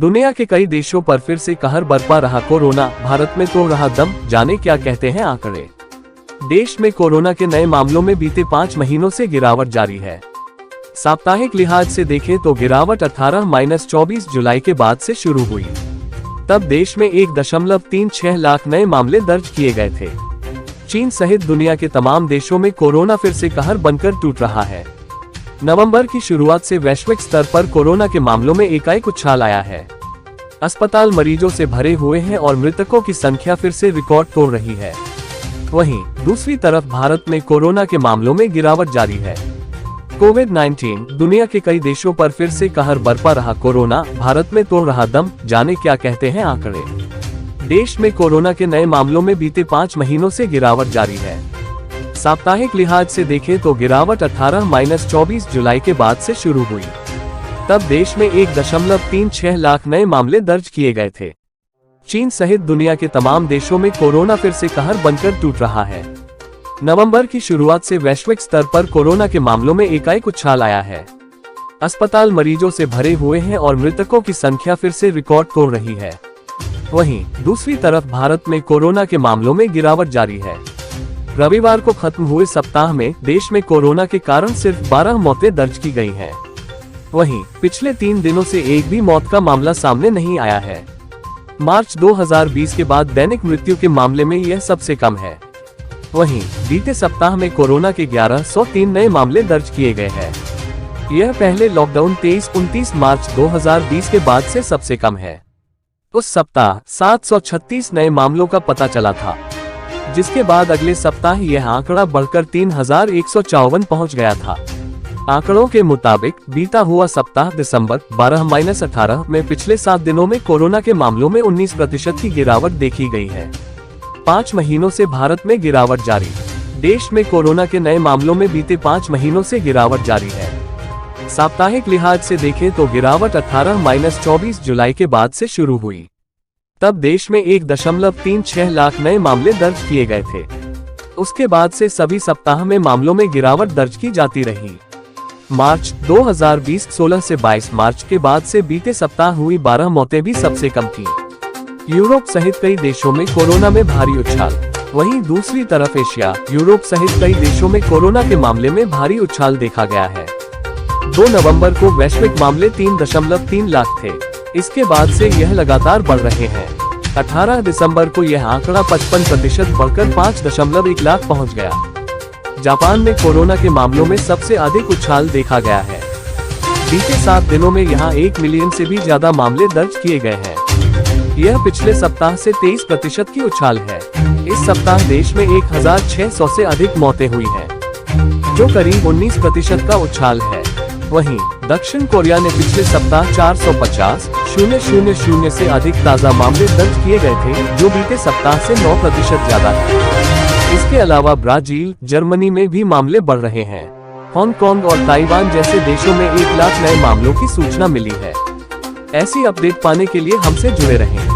दुनिया के कई देशों पर फिर से कहर बरपा रहा कोरोना, भारत में तोड़ रहा दम, जाने क्या कहते हैं आंकड़े। देश में कोरोना के नए मामलों में बीते 5 महीनों से गिरावट जारी है। साप्ताहिक लिहाज से देखें तो गिरावट 18-24 जुलाई के बाद से शुरू हुई। तब देश में 1.36 लाख नए मामले दर्ज किए गए थे। चीन सहित दुनिया के तमाम देशों में कोरोना फिर से कहर बनकर टूट रहा है। नवंबर की शुरुआत से वैश्विक स्तर पर कोरोना के मामलों में एकाएक उछाल आया है। अस्पताल मरीजों से भरे हुए हैं और मृतकों की संख्या फिर से रिकॉर्ड तोड़ रही है। वहीं दूसरी तरफ भारत में कोरोना के मामलों में गिरावट जारी है। कोविड-19 दुनिया के कई देशों पर फिर से कहर बरपा रहा कोरोना, भारत में तोड़ रहा दम, जाने क्या कहते हैं आंकड़े। देश में कोरोना के नए मामलों में बीते 5 महीनों से गिरावट जारी है। साप्ताहिक लिहाज से देखें तो गिरावट 18-24 जुलाई के बाद से शुरू हुई। तब देश में 1.36 लाख नए मामले दर्ज किए गए थे। चीन सहित दुनिया के तमाम देशों में कोरोना फिर से कहर बनकर टूट रहा है। नवंबर की शुरुआत से वैश्विक स्तर पर कोरोना के मामलों में एकाएक उछाल आया है। अस्पताल मरीजों से भरे हुए हैं और मृतकों की संख्या फिर से रिकॉर्ड तोड़ रही है। वहीं दूसरी तरफ भारत में कोरोना के मामलों में गिरावट जारी है। रविवार को खत्म हुए सप्ताह में देश में कोरोना के कारण सिर्फ 12 मौतें दर्ज की गई हैं। वहीं पिछले 3 दिनों से एक भी मौत का मामला सामने नहीं आया है। मार्च 2020 के बाद दैनिक मृत्यु के मामले में यह सबसे कम है। वहीं बीते सप्ताह में कोरोना के 1103 नए मामले दर्ज किए गए हैं। यह पहले लॉकडाउन 23-29 मार्च 2020 के बाद से सबसे कम है। उस सप्ताह 736 नए मामलों का पता चला था, जिसके बाद अगले सप्ताह यह आंकड़ा बढ़कर 3154 पहुंच गया था। आंकड़ों के मुताबिक बीता हुआ सप्ताह दिसंबर 12-18 में पिछले 7 दिनों में कोरोना के मामलों में 19% की गिरावट देखी गई है। 5 महीनों से भारत में गिरावट जारी। देश में कोरोना के नए मामलों में बीते 5 महीनों से गिरावट जारी है। साप्ताहिक लिहाज से देखें तो गिरावट 18-24 जुलाई के बाद से शुरू हुई। तब देश में 1.36 लाख नए मामले दर्ज किए गए थे। उसके बाद से सभी सप्ताह में मामलों में गिरावट दर्ज की जाती रही। मार्च 2020 16 से 22 मार्च के बाद से बीते सप्ताह हुई 12 मौतें भी सबसे कम थीं। यूरोप सहित कई देशों में कोरोना में भारी उछाल। वहीं दूसरी तरफ एशिया, यूरोप सहित कई देशों में कोरोना के मामले में भारी उछाल देखा गया है। 2 नवंबर को वैश्विक मामले 3.3 लाख थे। इसके बाद से यह लगातार बढ़ रहे हैं। 18 दिसंबर को यह आंकड़ा 55% बढ़कर 5.1 लाख पहुंच गया। जापान में कोरोना के मामलों में सबसे अधिक उछाल देखा गया है। बीते 7 दिनों में यहां 1 मिलियन से भी ज्यादा मामले दर्ज किए गए हैं। यह पिछले सप्ताह से 23% की उछाल है। इस सप्ताह देश में 1600 से अधिक मौतें हुई हैं, जो करीब 19% का उछाल है। वहीं दक्षिण कोरिया ने पिछले सप्ताह 450,000 से अधिक ताज़ा मामले दर्ज किए गए थे, जो बीते सप्ताह से 9% ज्यादा है। इसके अलावा ब्राजील, जर्मनी में भी मामले बढ़ रहे हैं। हांगकांग और ताइवान जैसे देशों में 1 लाख नए मामलों की सूचना मिली है। ऐसी अपडेट पाने के लिए हमसे जुड़े रहें।